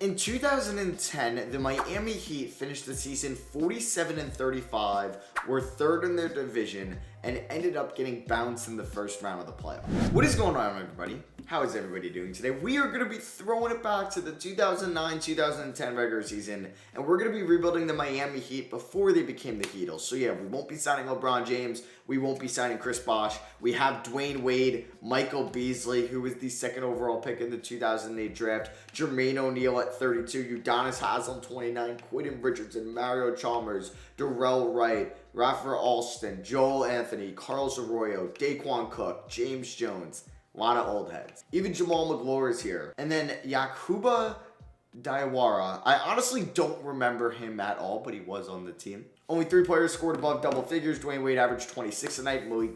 In 2010, the Miami Heat finished the season 47-35, were third in their division, and ended up getting bounced in the first round of the playoffs. What is going on, everybody? How is everybody doing today? We are going to be throwing it back to the 2009-2010 regular season, and we're going to be rebuilding the Miami Heat before they became the Heatles. So yeah, we won't be signing LeBron James. We won't be signing Chris Bosh. We have Dwayne Wade, Michael Beasley, who was the second overall pick in the 2008 draft, Jermaine O'Neal at 32, Udonis Haslem 29, Quentin Richardson, Mario Chalmers, Darrell Wright, Rafa Alston, Joel Anthony, Carlos Arroyo, Daquan Cook, James Jones. A lot of old heads. Even Jamal McGlure is here. And then Yakuba DWYANE. I honestly don't remember him at all, but he was on the team. Only 3 players scored above double figures. Dwayne Wade averaged 26 a night. Michael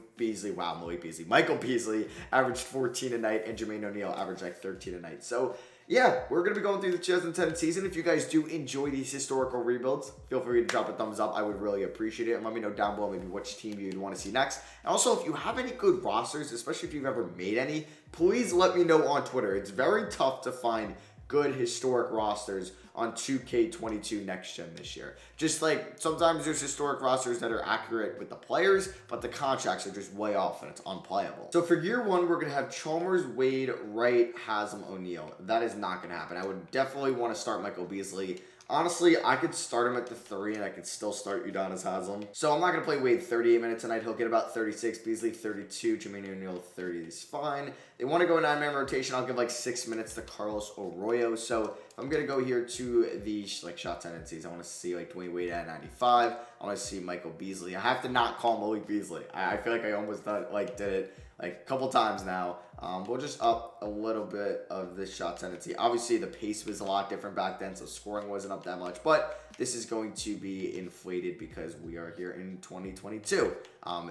Beasley averaged 14 a night. And Jermaine O'Neal averaged like 13 a night. So yeah, we're going to be going through the 2010 season. If you guys do enjoy these historical rebuilds, feel free to drop a thumbs up. I would really appreciate it. And let me know down below maybe which team you'd want to see next. And also, if you have any good rosters, especially if you've ever made any, please let me know on Twitter. It's very tough to find good historic rosters on 2K22 Next Gen this year. Just like sometimes there's historic rosters that are accurate with the players, but the contracts are just way off and it's unplayable. So for year one, we're going to have Chalmers, Wade, Wright, Haslem, O'Neal. That is not going to happen. I would definitely want to start Michael Beasley. Honestly, I could start him at the 3 and I could still start Udonis Haslem. So I'm not going to play Wade 38 minutes tonight. He'll get about 36. Beasley 32. Jermaine O'Neal 30 is fine. They want to go 9-man rotation. I'll give like 6 minutes to Carlos Arroyo. So if I'm going to go here to the shot tendencies, I want to see like Dwayne Wade at 95. I want to see Michael Beasley. I have to not call Malik Beasley. I feel like I almost did it like a couple times now. We'll just up a little bit of this shot tendency. Obviously, the pace was a lot different back then, so scoring wasn't up that much. But this is going to be inflated because we are here in 2022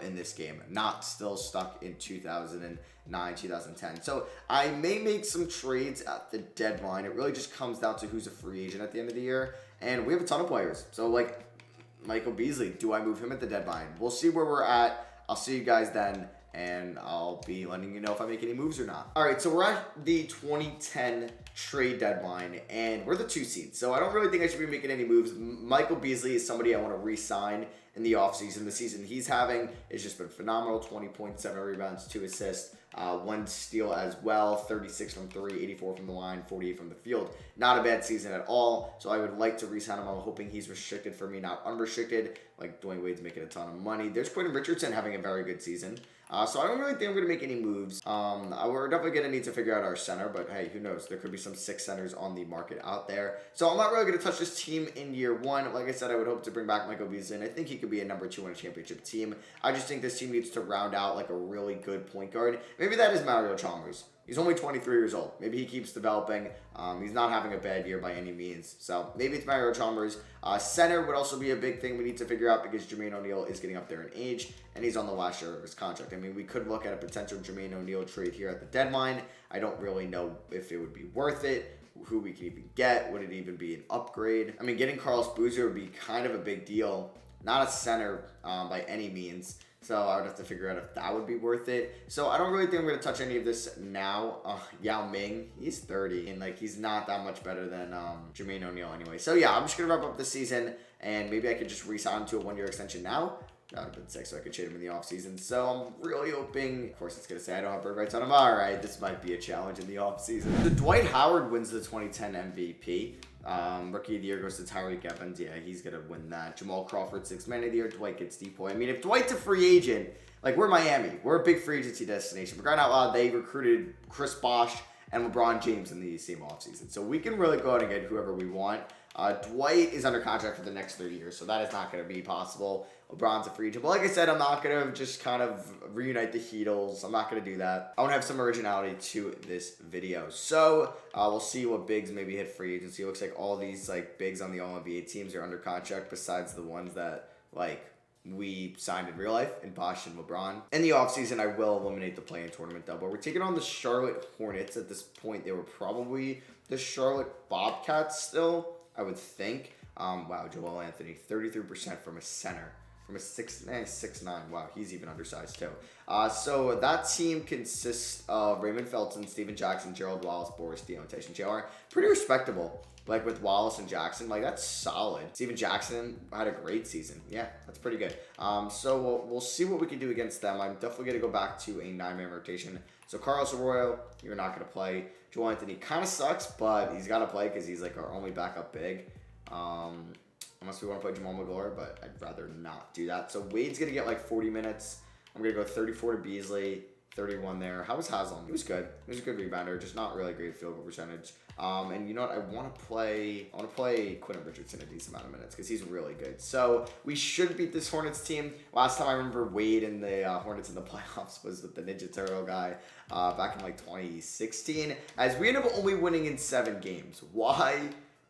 in this game, not still stuck in 2009, 2010. So I may make some trades at the deadline. It really just comes down to who's a free agent at the end of the year. And we have a ton of players. So, like, Michael Beasley, do I move him at the deadline? We'll see where we're at. I'll see you guys then. And I'll be letting you know if I make any moves or not. All right, so we're at the 2010 trade deadline, and we're the 2 seed. So I don't really think I should be making any moves. Michael Beasley is somebody I want to re-sign in the offseason. The season he's having has just been phenomenal. 20 points, 7 rebounds, 2 assists, 1 steal as well. 36 from 3, 84 from the line, 48 from the field. Not a bad season at all. So I would like to re-sign him. I'm hoping he's restricted for me, not unrestricted. Like Dwayne Wade's making a ton of money. There's Quentin Richardson having a very good season. So I don't really think I'm going to make any moves. We're definitely going to need to figure out our center, but hey, who knows? There could be some 6 centers on the market out there. So I'm not really going to touch this team in year 1. Like I said, I would hope to bring back Michael Beasley, and I think he could be a number 2 on a championship team. I just think this team needs to round out like a really good point guard. Maybe that is Mario Chalmers. He's only 23 years old. Maybe he keeps developing. He's not having a bad year by any means. So maybe it's Mario Chalmers. Center would also be a big thing we need to figure out because Jermaine O'Neal is getting up there in age, and he's on the last year of his contract. I mean, we could look at a potential Jermaine O'Neal trade here at the deadline. I don't really know if it would be worth it, who we can even get. Would it even be an upgrade? I mean, getting Carlos Boozer would be kind of a big deal. Not a center by any means. So I would have to figure out if that would be worth it. So I don't really think I'm going to touch any of this now. Yao Ming, he's 30. And like he's not that much better than Jermaine O'Neal anyway. So yeah, I'm just going to wrap up the season. And maybe I could just re-sign him to a 1-year extension now. That would have been sick, so I could trade him in the offseason. So I'm really hoping, of course it's going to say I don't have bird rights on him. All right, this might be a challenge in the offseason. The Dwight Howard wins the 2010 MVP. Rookie of the year goes to Tyreke Evans. Yeah, he's going to win that. Jamal Crawford, 6th man of the year. Dwight gets depoy. I mean, if Dwight's a free agent, like we're Miami. We're a big free agency destination. For crying out loud, they recruited Chris Bosh and LeBron James in the same offseason. So we can really go out and get whoever we want. Dwight is under contract for the next 3 years, so that is not going to be possible. LeBron's a free agent. But like I said, I'm not going to just kind of reunite the Heatles. I'm not going to do that. I want to have some originality to this video. So we'll see what bigs maybe hit free agency. It looks like all these like bigs on the All-NBA teams are under contract besides the ones that like we signed in real life in BOSH and LeBron. In the offseason, I will eliminate the play-in tournament though. But we're taking on the Charlotte Hornets. At this point, they were probably the Charlotte Bobcats still, I would think. Wow, Joel Anthony, 33% from a center. From a 6'9". Wow, he's even undersized too. So that team consists of Raymond Felton, Steven Jackson, Gerald Wallace, Boris Diaw, and Tyson Chandler. Pretty respectable. like with Wallace and Jackson, like that's solid. Steven Jackson had a great season. Yeah, that's pretty good. So we'll see what we can do against them. I'm definitely going to go back to a 9-man rotation. So Carlos Arroyo, you're not going to play. Joel Anthony kind of sucks, but he's got to play because he's like our only backup big. Unless we want to play Jamal McGlure, but I'd rather not do that. So Wade's going to get like 40 minutes. I'm going to go 34 to Beasley, 31 there. How was Haslam? He was good. He was a good rebounder, just not really great field goal percentage. And you know what? I want to play Quentin Richardson a decent amount of minutes because he's really good. So we should beat this Hornets team. Last time I remember Wade and the Hornets in the playoffs was with the Ninja Turtle guy back in like 2016. As we end up only winning in 7 games. Why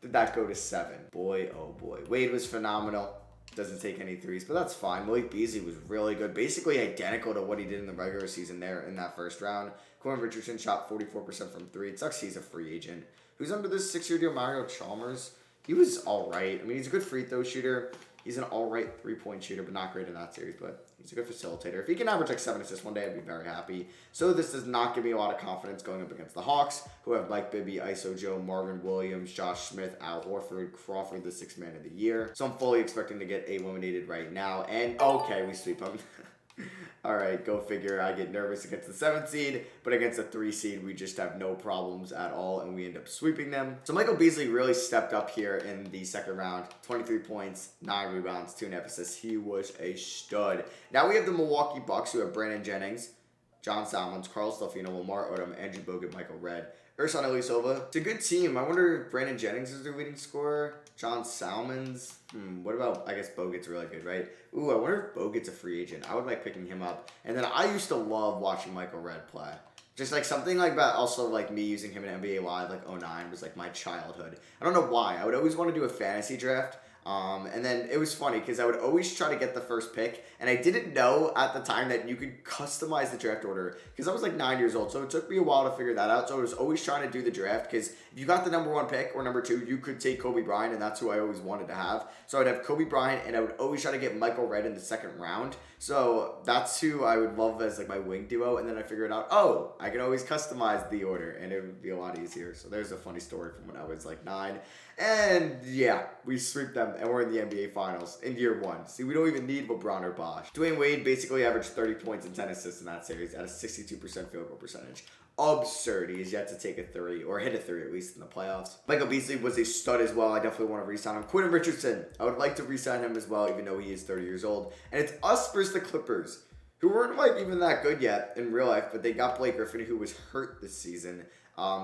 did that go to 7? Boy, oh boy. Wade was phenomenal. Doesn't take any threes, but that's fine. Malik Beasley was really good. Basically identical to what he did in the regular season there in that first round. Quentin Richardson shot 44% from 3. It sucks he's a free agent. Who's under this 6-year deal? Mario Chalmers. He was all right. I mean, he's a good free throw shooter. He's an all right three-point shooter, but not great in that series. But he's a good facilitator. If he can average like 7 assists one day, I'd be very happy. So this does not give me a lot of confidence going up against the Hawks, who have Mike Bibby, ISO Joe, Marvin Williams, Josh Smith, Al Horford, Crawford, the 6th man of the year. So I'm fully expecting to get eliminated right now. And okay, we sweep them. All right, go figure. I get nervous against the 7th seed, but against the 3 seed, we just have no problems at all, and we end up sweeping them. So Michael Beasley really stepped up here in the second round. 23 points, 9 rebounds, 2.5 assists. He was a stud. Now we have the Milwaukee Bucks, who have Brandon Jennings, John Salmons, Carl Stefano, Lamar Odom, Andrew Bogut, Michael Redd, Ersan Ilyasova. It's a good team. I wonder if Brandon Jennings is their leading scorer. John Salmons. What about, I guess Bogut's really good, right? Ooh, I wonder if Bogut's a free agent. I would like picking him up. And then I used to love watching Michael Redd play. Just like something like that. Also like me using him in NBA Live like 09 was like my childhood. I don't know why. I would always want to do a fantasy draft. And then it was funny because I would always try to get the first pick, and I didn't know at the time that you could customize the draft order because I was like 9 years old, so it took me a while to figure that out. So I was always trying to do the draft because if you got the number 1 pick or number 2, you could take Kobe Bryant, and that's who I always wanted to have. So I'd have Kobe Bryant, and I would always try to get Michael Redd in the second round. So that's who I would love as like my wing duo, and then I figured out, oh, I can always customize the order, and it would be a lot easier. So there's a funny story from when I was like 9. And yeah, we sweep them, and we're in the NBA Finals in year 1. See, we don't even need LeBron or Bosh. Dwayne Wade basically averaged 30 points and 10 assists in that series at a 62% field goal percentage. Absurd. He has yet to take a 3, or hit a 3 at least in the playoffs. Michael Beasley was a stud as well. I definitely want to re-sign him. Quentin Richardson, I would like to re-sign him as well, even though he is 30 years old. And it's us versus the Clippers, who weren't like even that good yet in real life, but they got Blake Griffin, who was hurt this season.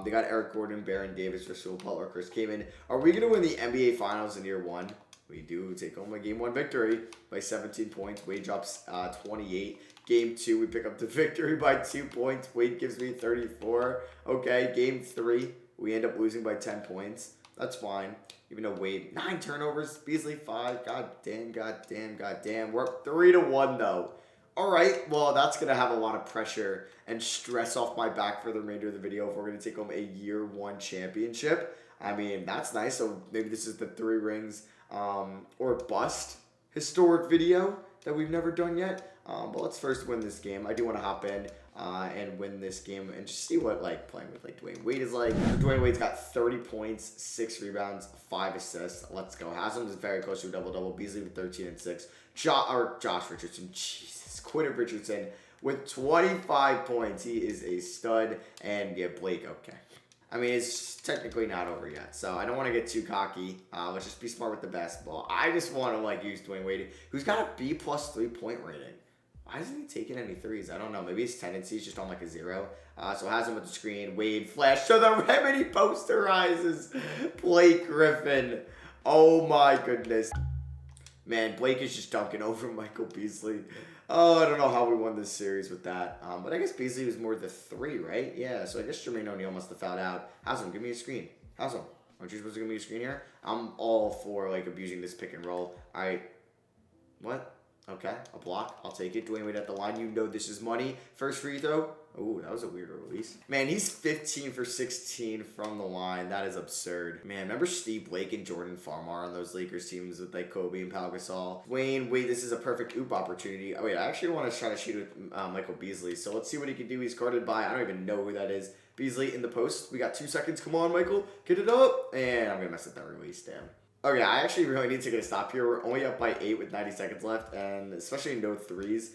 They got Eric Gordon, Baron Davis, Rasul Butler, Chris Kaman. Are we going to win the NBA Finals in year 1? We do take home a Game 1 victory by 17 points. Wade drops 28. Game 2, we pick up the victory by 2 points. Wade gives me 34. Okay, Game 3, we end up losing by 10 points. That's fine. Even though Wade, 9 turnovers, Beasley 5. God damn. We're up 3-1 though. All right, well, that's going to have a lot of pressure and stress off my back for the remainder of the video if we're going to take home a year 1 championship. I mean, that's nice. So maybe this is the 3 rings or bust historic video that we've never done yet. But let's first win this game. I do want to hop in and win this game and just see what like playing with like Dwayne Wade is like. Dwayne Wade's got 30 points, 6 rebounds, 5 assists. Let's go. Haslam is very close to a double-double. Beasley with 13 and 6. Josh Richardson, Jesus. Quentin Richardson with 25 points. He is a stud. And yeah, Blake, okay. I mean, it's technically not over yet, so I don't want to get too cocky. Let's just be smart with the basketball. I just want to like use Dwayne Wade, who's got a B+ 3-point rating. Why isn't he taking any threes? I don't know. Maybe his tendency is just on like a 0. So has him with the screen. Wade flash to the rim and he posterizes Blake Griffin. Oh my goodness. Man, Blake is just dunking over Michael Beasley. Oh, I don't know how we won this series with that. But I guess Beasley was more the 3, right? Yeah, so I guess Jermaine O'Neal must have fouled out. Haslam, give me a screen. Haslam, aren't you supposed to give me a screen here? I'm all for, like, abusing this pick and roll. All right. What? Okay, a block. I'll take it. Dwayne Wade at the line. You know this is money. First free throw. Ooh, that was a weird release. Man, he's 15 for 16 from the line. That is absurd. Man, remember Steve Blake and Jordan Farmar on those Lakers teams with like Kobe and Pau Gasol? Dwayne Wade, this is a perfect oop opportunity. Oh wait, I actually want to try to shoot with Michael Beasley. So let's see what he can do. He's guarded by, I don't even know who that is. Beasley in the post. We got 2 seconds. Come on, Michael. Get it up. And I'm going to mess with that release. Damn. Okay, I actually really need to get a stop here. We're only up by 8 with 90 seconds left, and especially no threes.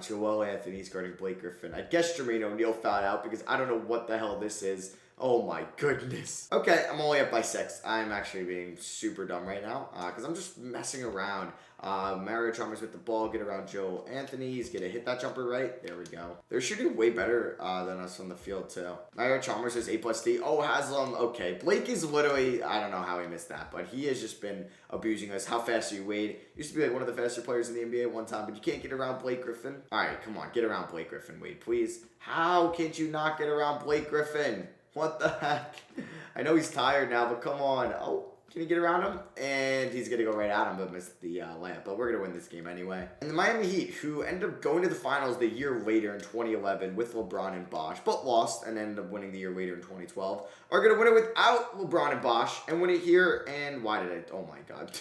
Joel Anthony's guarding Blake Griffin. I guess Jermaine O'Neal fouled out because I don't know what the hell this is. Oh my goodness. Okay, I'm only up by 6. I'm actually being super dumb right now because I'm just messing around. Mario Chalmers with the ball, get around Joel Anthony. He's going to hit that jumper right. There we go. They're shooting way better than us on the field too. Mario Chalmers is A+D. Oh, Haslam. Okay. Blake is literally, I don't know how he missed that, but he has just been abusing us. How fast are you, Wade? Used to be like one of the faster players in the NBA at one time, but you can't get around Blake Griffin. All right, come on. Get around Blake Griffin, Wade, please. How can't you not get around Blake Griffin? What the heck? I know he's tired now, but come on. Oh, can he get around him? And he's going to go right at him, but missed the layup. But we're going to win this game anyway. And the Miami Heat, who ended up going to the finals the year later in 2011 with LeBron and BOSH, but lost and ended up winning the year later in 2012, are going to win it without LeBron and BOSH and win it here. And why did I? Oh my God.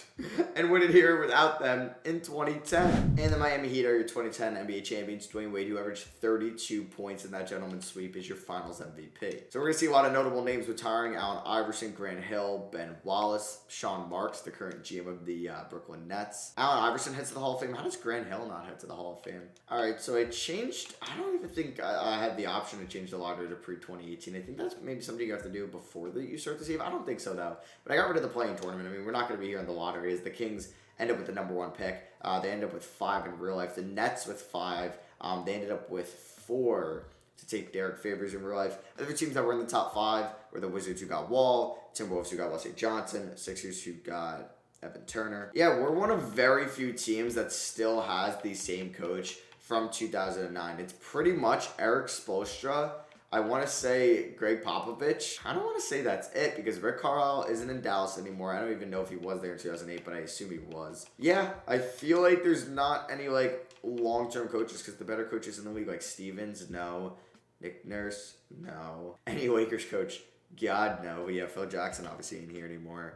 And win it here without them in 2010. And the Miami Heat are your 2010 NBA champions. Dwayne Wade, who averaged 32 points in that gentleman's sweep, is your finals MVP. So we're going to see a lot of notable names retiring. Allen Iverson, Grant Hill, Ben Wallace, Sean Marks, the current GM of the Brooklyn Nets. Allen Iverson heads to the Hall of Fame. How does Grant Hill not head to the Hall of Fame? All right, so I changed. I don't even think I had the option to change the lottery to pre-2018. I think that's maybe something you have to do before you start the season. I don't think so, though. But I got rid of the playing tournament. I mean, we're not going to be here in the lottery as the Kings end up with the number 1 pick. They end up with 5 in real life. The Nets with 5. They ended up with 4 to take Derek Favors in real life. Other teams that were in the top 5 were the Wizards, who got Wall, Timberwolves, who got Wesley Johnson, Sixers, who got Evan Turner. Yeah, we're one of very few teams that still has the same coach from 2009. It's pretty much Eric Spoelstra. I want to say Greg Popovich. I don't want to say that's it because Rick Carlisle isn't in Dallas anymore. I don't even know if he was there in 2008, but I assume he was. Yeah, I feel like there's not any like long-term coaches because the better coaches in the league, like Stevens, no. Nick Nurse, no. Any Lakers coach, God, no. Yeah, Phil Jackson obviously ain't here anymore.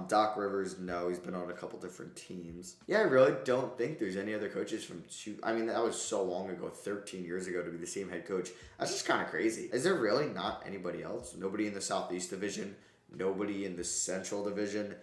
Doc Rivers, no. He's been on a couple different teams. Yeah, I really don't think there's any other coaches from I mean, that was so long ago, 13 years ago, to be the same head coach. That's just kind of crazy. Is there really not anybody else? Nobody in the Southeast Division? Nobody in the Central Division?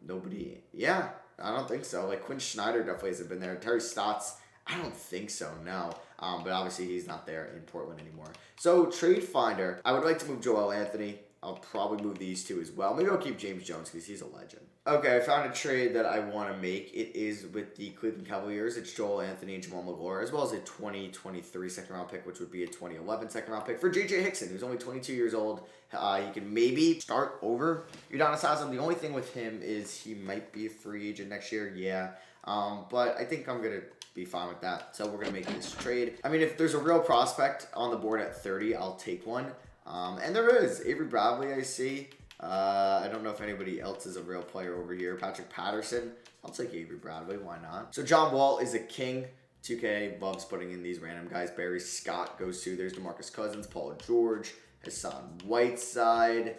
Nobody. Yeah, I don't think so. Like, Quinn Snyder definitely hasn't been there. Terry Stotts, I don't think so, no. But obviously he's not there in Portland anymore. So, Trade Finder. I would like to move Joel Anthony. I'll probably move these 2 as well. Maybe I'll keep James Jones because he's a legend. Okay, I found a trade that I want to make. It is with the Cleveland Cavaliers. It's Joel Anthony and Jamal Magloire, as well as a 2023 second-round pick, which would be a 2011 second-round pick for J.J. Hickson, who's only 22 years old. He can maybe start over Udonis Haslem. The only thing with him is he might be a free agent next year, yeah. But I think I'm going to be fine with that. So we're going to make this trade. I mean, if there's a real prospect on the board at 30, I'll take one. And there is. Avery Bradley, I see. I don't know if anybody else is a real player over here. Patrick Patterson. I'll take Avery Bradley. Why not? So John Wall is a king. 2K loves putting in these random guys. Barry Scott goes to. There's DeMarcus Cousins, Paul George, Hassan Whiteside,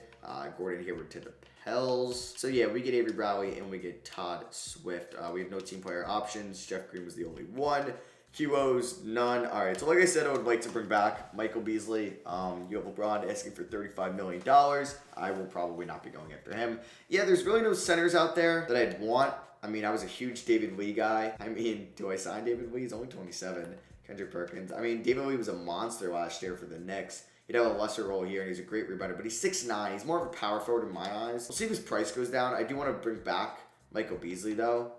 Gordon Hayward to the Pels. So yeah, we get Avery Bradley and we get Todd Swift. We have no team player options. Jeff Green was the only one. QOs, none. All right, so like I said, I would like to bring back Michael Beasley. You have LeBron asking for $35 million. I will probably not be going after him. Yeah, there's really no centers out there that I'd want. I mean, I was a huge David Lee guy. I mean, do I sign David Lee? He's only 27. Kendrick Perkins. I mean, David Lee was a monster last year for the Knicks. He'd have a lesser role here, and he's a great rebounder, but he's 6'9". He's more of a power forward in my eyes. We'll see if his price goes down. I do want to bring back Michael Beasley, though.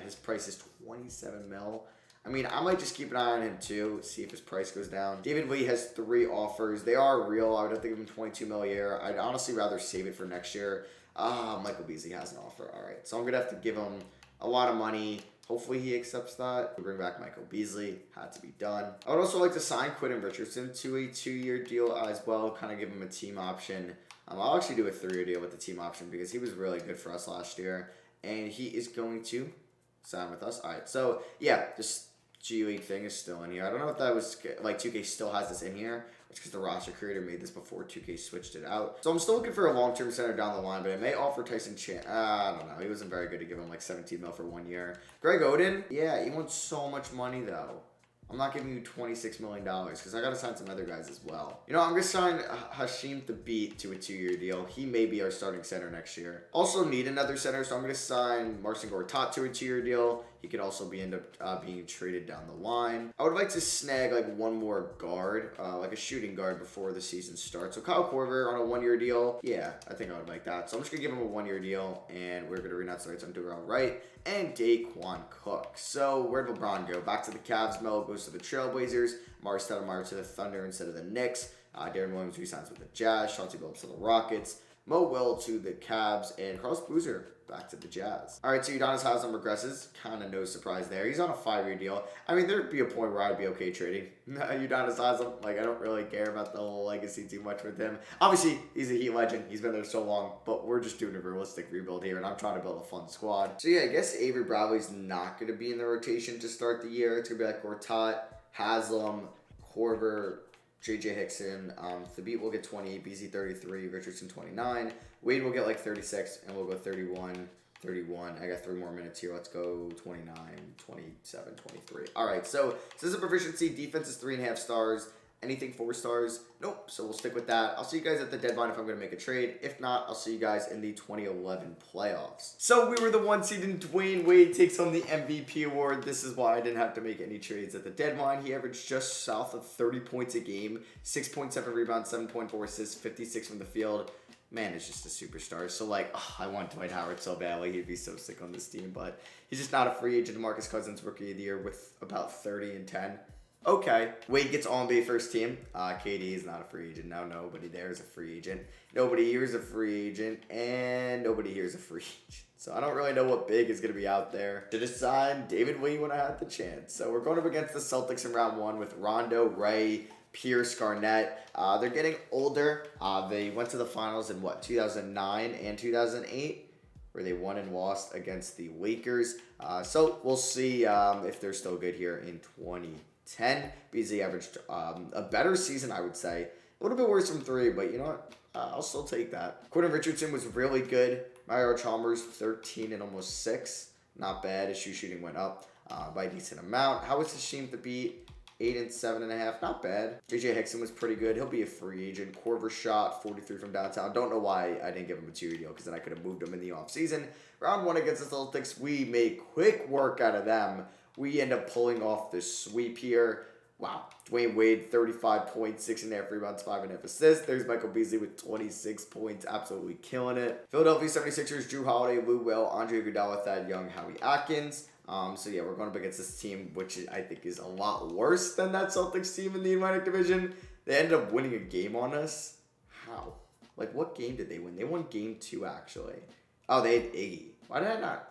His price is $27 million. I mean, I might just keep an eye on him too, see if his price goes down. David Lee has 3 offers. They are real. I would have to give him $22 million a year. I'd honestly rather save it for next year. Michael Beasley has an offer. All right, so I'm going to have to give him a lot of money. Hopefully he accepts that. We bring back Michael Beasley. Had to be done. I would also like to sign Quentin Richardson to a 2-year deal as well, kind of give him a team option. I'll actually do a 3-year deal with the team option because he was really good for us last year. And he is going to sign with us. All right, so yeah, just G League thing is still in here. I don't know if that was, like, 2K still has this in here. It's because the roster creator made this before 2K switched it out. So I'm still looking for a long-term center down the line, but I may offer Tyson Chandler. I don't know. He wasn't very good to give him, like, $17 million for 1 year. Greg Oden? Yeah, he wants so much money, though. I'm not giving you $26 million because I got to sign some other guys as well. You know, I'm going to sign Hashim Thabit to a 2-year deal. He may be our starting center next year. Also need another center, so I'm going to sign Marcin Gortat to a 2-year deal. He could also end up being traded down the line. I would like to snag like one more guard, like a shooting guard before the season starts. So Kyle Korver on a 1-year deal. Yeah, I think I would like that. So I'm just going to give him a 1-year deal, and we're going to renounce the rights on Durrell Wright and Daquan Cook. So where'd LeBron go? Back to the Cavs. Melo goes to the Trailblazers. Mars Stoudemire to the Thunder instead of the Knicks. Darren Williams resigns with the Jazz. Chauncey Billups to the Rockets. Mo Will to the Cavs, and Carlos Boozer back to the Jazz. All right, so Udonis Haslem regresses. Kind of no surprise there. He's on a 5-year deal. I mean, there'd be a point where I'd be okay trading Udonis Haslem. Like, I don't really care about the whole legacy too much with him. Obviously, he's a Heat legend. He's been there so long, but we're just doing a realistic rebuild here, and I'm trying to build a fun squad. So, yeah, I guess Avery Bradley's not going to be in the rotation to start the year. It's going to be like Gortat, Haslem, Korver, J.J. Hickson. Thabit will get 20, BZ 33, Richardson 29. Wade will get like 36, and we'll go 31. I got 3 more minutes here. Let's go 29, 27, 23. All right, so says a proficiency. Defense is 3.5 stars. Anything 4 stars? Nope. So we'll stick with that. I'll see you guys at the deadline if I'm going to make a trade. If not, I'll see you guys in the 2011 playoffs. So we were the 1 seed, and Dwayne Wade takes home the MVP award. This is why I didn't have to make any trades at the deadline. He averaged just south of 30 points a game, 6.7 rebounds, 7.4 assists, 56 from the field. Man, it's just a superstar. So, like, I want Dwight Howard so badly. He'd be so sick on this team, but he's just not a free agent. DeMarcus Cousins, rookie of the year with about 30 and 10. Okay. Wade gets All-NBA first team. KD is not a free agent. Now nobody there is a free agent. Nobody here is a free agent. And nobody here is a free agent. So I don't really know what big is going to be out there. Should have signed David Lee when I had the chance. So we're going up against the Celtics in round 1 with Rondo, Ray, Pierce, Garnett. They're getting older. They went to the finals in 2009 and 2008, where they won and lost against the Lakers. So we'll see if they're still good here in 2010. BZ averaged a better season, I would say. A little bit worse from 3, but you know what? I'll still take that. Quentin Richardson was really good. Mario Chalmers, 13 and almost 6. Not bad. His shooting went up by a decent amount. How was Hashim Thabit? 8 and 7.5, not bad. J.J. Hickson was pretty good. He'll be a free agent. Korver shot 43 from downtown. Don't know why I didn't give him a 2-year deal, because then I could have moved him in the offseason. Round 1 against the Celtics, we make quick work out of them. We end up pulling off the sweep here. Wow. Dwayne Wade, 35 points, 6.5 rebounds, 5.5 assists. There's Michael Beasley with 26 points, absolutely killing it. Philadelphia 76ers, Drew Holiday, Lou Will, Andre Iguodala, Thad Young, Howie Atkins. So yeah, we're going up against this team, which I think is a lot worse than that Celtics team in the Atlantic Division. They ended up winning a game on us. How? Like, what game did they win? They won game 2, actually. Oh, they had Iggy. Why did I not?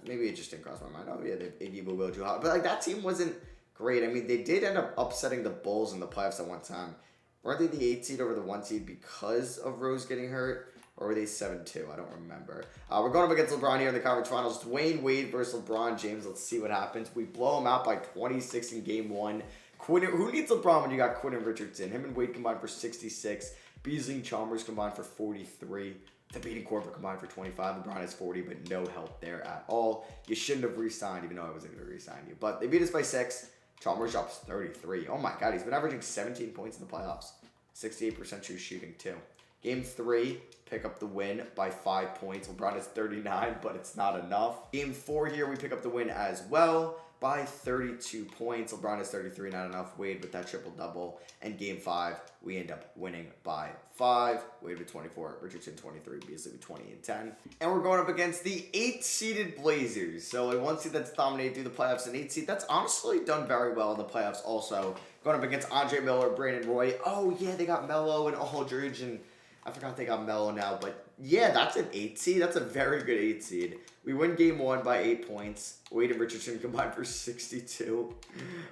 Maybe it just didn't cross my mind. Oh, yeah, they have Iggy, Lou Will, Drew Holiday. But, like, that team wasn't great. I mean, they did end up upsetting the Bulls in the playoffs at one time. Weren't they the 8 seed over the 1 seed because of Rose getting hurt? Or were they 7-2? I don't remember. We're going up against LeBron here in the conference finals. Dwayne Wade versus LeBron James. Let's see what happens. We blow him out by 26 in game 1. Who needs LeBron when you got Quentin Richardson? Him and Wade combined for 66. Beasley and Chalmers combined for 43. Thabit and Korver combined for 25. LeBron has 40, but no help there at all. You shouldn't have re-signed, even though I wasn't going to re-sign you. But they beat us by 6. Chalmers drops 33. Oh my God, he's been averaging 17 points in the playoffs. 68% true shooting too. Game 3, pick up the win by 5 points. LeBron is 39, but it's not enough. Game 4 here, we pick up the win as well by 32 points. LeBron is 33, not enough. Wade with that triple-double. And Game 5, we end up winning by 5. Wade with 24, Richardson 23, Beasley with 20 and 10. And we're going up against the 8-seeded Blazers. So a 1 seed that's dominated through the playoffs, an 8 seed that's honestly done very well in the playoffs also. Going up against Andre Miller, Brandon Roy. Oh, yeah, they got Melo and Aldridge, and I forgot they got Melo now, but yeah, that's an 8 seed. That's a very good 8 seed. We win game 1 by 8 points. Wade and Richardson combined for 62.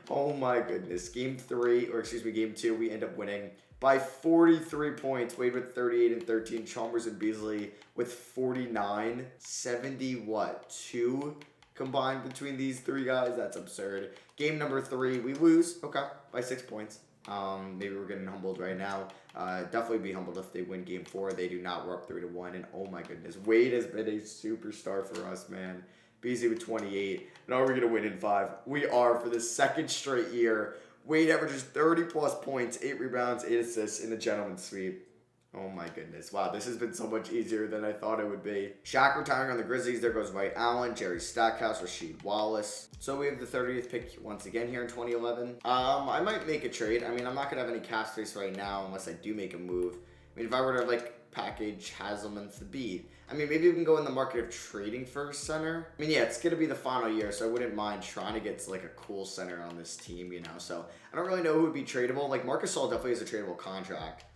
Oh my goodness. Game 2, we end up winning by 43 points. Wade with 38 and 13. Chalmers and Beasley with 49. 2 combined between these 3 guys. That's absurd. Game number 3, we lose. Okay, by 6 points. Maybe we're getting humbled right now. Definitely be humbled if they win game 4. They do not. We're up 3-1. And oh my goodness, Wade has been a superstar for us, man. Beasley with 28. And are we going to win in 5? We are for the second straight year. Wade averages 30-plus points, 8 rebounds, 8 assists in the gentleman's sweep. Oh my goodness. Wow, this has been so much easier than I thought it would be. Shaq retiring on the Grizzlies. There goes Dwight Allen, Jerry Stackhouse, Rasheed Wallace. So we have the 30th pick once again here in 2011. I might make a trade. I mean, I'm not going to have any cap space right now unless I do make a move. I mean, if I were to, like, package Haslam and Thabit, I mean, maybe we can go in the market of trading for a center. I mean, yeah, it's going to be the final year, so I wouldn't mind trying to get, like, a cool center on this team, you know. So I don't really know who would be tradable. Like, Marcus Gasol definitely has a tradable contract.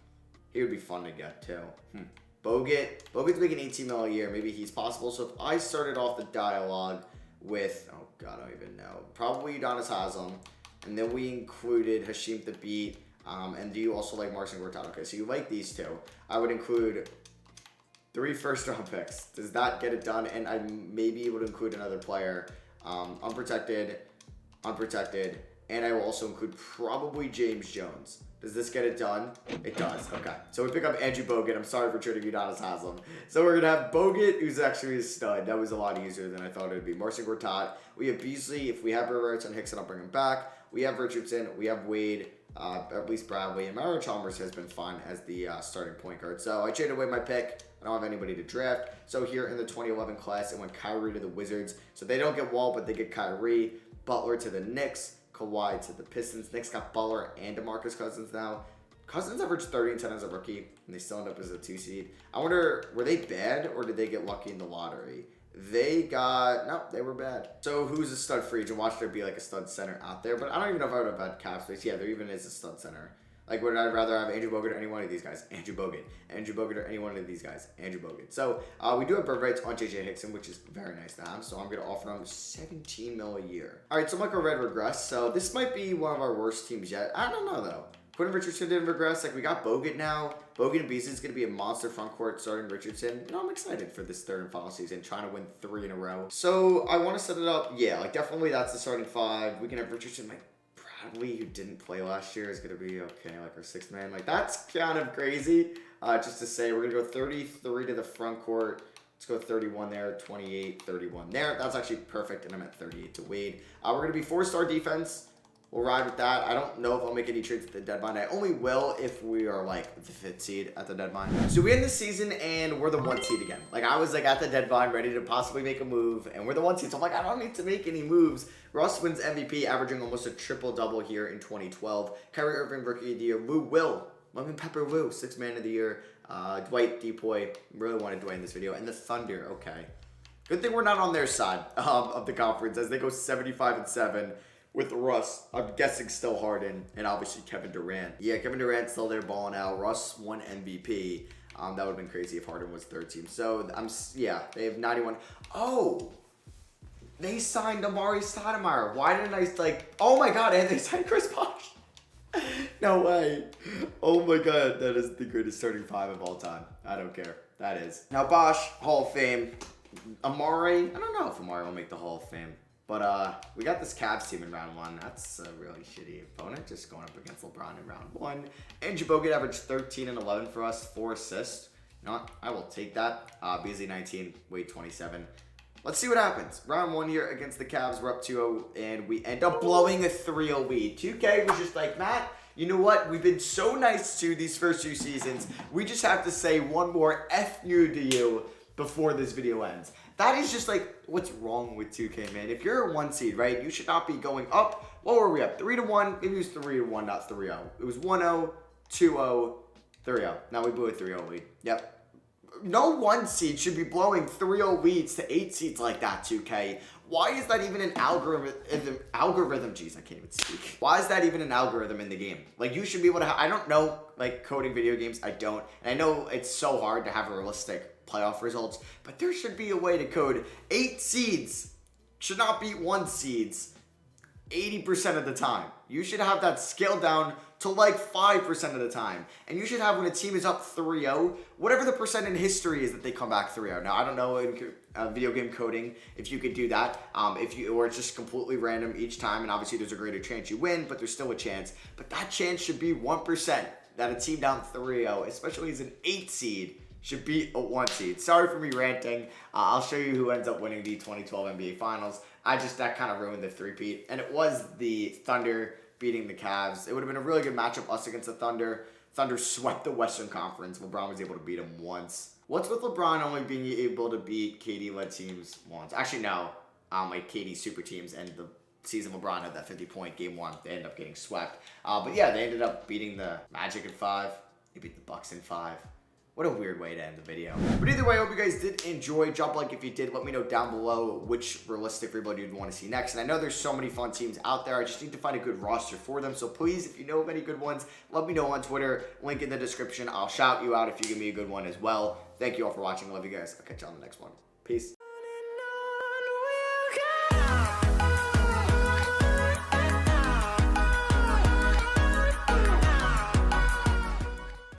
He would be fun to get, too. Bogut's making $18 million a year. Maybe he's possible. So if I started off the dialogue with, oh, God, I don't even know. Probably Udonis Haslam. And then we included Hasheem Thabit. And do you also like Marcin Gortat? Okay, so you like these two. I would include 3 first-round picks. Does that get it done? And I may be able to include another player. Unprotected. And I will also include probably James Jones. Does this get it done? It does. Okay. So we pick up Andrew Bogut. I'm sorry for trading Udonis Haslam. So we're going to have Bogut, who's actually a stud. That was a lot easier than I thought it would be. Marcin Gortat. We have Beasley. If we have Rivers and Hickson, I'll bring him back. We have Richardson. We have Wade. At least Bradley. And Mario Chalmers has been fun as the starting point guard. So I traded away my pick. I don't have anybody to draft. So here in the 2011 class, it went Kyrie to the Wizards. So they don't get Wall, but they get Kyrie. Butler to the Knicks. Kawhi to the Pistons. Knicks got Butler and DeMarcus Cousins now. Cousins averaged 30 and 10 as a rookie, and they still end up as a 2 seed. I wonder, were they bad, or did they get lucky in the lottery? No, they were bad. So who's a stud free agent? Watch there be like a stud center out there, but I don't even know if I would have had cap space. Yeah, there even is a stud center. Like, would I rather have Andrew Bogut or any one of these guys? Andrew Bogut. Andrew Bogut or any one of these guys? Andrew Bogut. So we do have bird rights on J.J. Hickson, which is very nice to have. So I'm going to offer him $17 million a year. All right, so Michael Red regressed. So this might be one of our worst teams yet. I don't know, though. Quentin Richardson didn't regress. Like, we got Bogut now. Bogut and Beasley is going to be a monster front court starting Richardson. You know, I'm excited for this third and final season, trying to win 3 in a row. So I want to set it up. Yeah, like, definitely that's the starting 5. We can have Richardson, like, Bradley, who didn't play last year, is going to be, okay, like our 6th man. Like, that's kind of crazy. Just to say, we're going to go 33 to the front court. Let's go 31 there, 28, 31 there. That's actually perfect, and I'm at 38 to Wade. We're going to be 4-star defense. We'll ride with that. I don't know if I'll make any trades at the deadline. I only will if we are, like, the 5th seed at the deadline. So we end the season, and we're the 1 seed again. Like, I was, like, at the deadline, ready to possibly make a move, and we're the 1 seed. So I'm like, I don't need to make any moves. Russ wins MVP, averaging almost a triple-double here in 2012. Kyrie Irving, Rookie of the Year. Lou Will. Lemon Pepper Lou, 6th man of the year. Dwight, Depoy. Really wanted Dwight in this video. And the Thunder, okay. Good thing we're not on their side of the conference, as they go 75-7. With Russ, I'm guessing still Harden, and obviously Kevin Durant. Yeah, Kevin Durant's still there balling out. Russ won MVP. That would have been crazy if Harden was 3rd team. So, yeah, they have 91. Oh, they signed Amari Stoudemire. Why didn't I, like, oh my God, and they signed Chris Bosh. No way. Oh my God, that is the greatest starting 5 of all time. I don't care. That is. Now, Bosh, Hall of Fame. Amari, I don't know if Amari will make the Hall of Fame. But we got this Cavs team in round 1. That's a really shitty opponent, just going up against LeBron in round 1. Andrew Bogut averaged 13 and 11 for us, 4 assists. You know what? I will take that. Beasley 19, Wade 27. Let's see what happens. Round 1 here against the Cavs. We're up 2-0, and we end up blowing a 3-0 lead. 2K was just like, Matt, you know what? We've been so nice to you these first 2 seasons. We just have to say one more F you to you before this video ends. That is just like, what's wrong with 2K, man? If you're a 1 seed, right, you should not be going up. What were we up? 3-1? Maybe it was 3-1, not 3-0. It was 1-0, 2-0, 3-0. Now we blew a 3-0 lead. Yep. No 1 seed should be blowing 3-0 leads to 8 seeds like that, 2K. Why is that even an algorithm? Jeez, I can't even speak. Why is that even an algorithm in the game? Like, you should be able to I don't know, like, coding video games. I don't. And I know it's so hard to have realistic playoff results, but there should be a way to code 8 seeds should not beat 1 seeds 80% of the time. You should have that scaled down to like 5% of the time. And you should have, when a team is up 3-0, whatever the percent in history is that they come back 3-0. Now, I don't know in video game coding if you could do that, or it's just completely random each time, and obviously there's a greater chance you win, but there's still a chance. But that chance should be 1% that a team down 3-0, especially as an 8 seed, should beat a 1 seed. Sorry for me ranting. I'll show you who ends up winning the 2012 NBA Finals. That kind of ruined the three-peat. And it was the Thunder beating the Cavs. It would have been a really good matchup, us against the Thunder. Thunder swept the Western Conference. LeBron was able to beat him once. What's with LeBron only being able to beat KD-led teams once? Actually, no. Like KD super teams, and the season LeBron had that 50-point game 1. They ended up getting swept. But yeah, they ended up beating the Magic in 5. They beat the Bucks in 5. What a weird way to end the video. But either way, I hope you guys did enjoy. Drop a like if you did. Let me know down below which realistic rebuild you'd want to see next. And I know there's so many fun teams out there. I just need to find a good roster for them. So please, if you know of any good ones, let me know on Twitter. Link in the description. I'll shout you out if you give me a good one as well. Thank you all for watching. Love you guys. I'll catch you on the next one. Peace.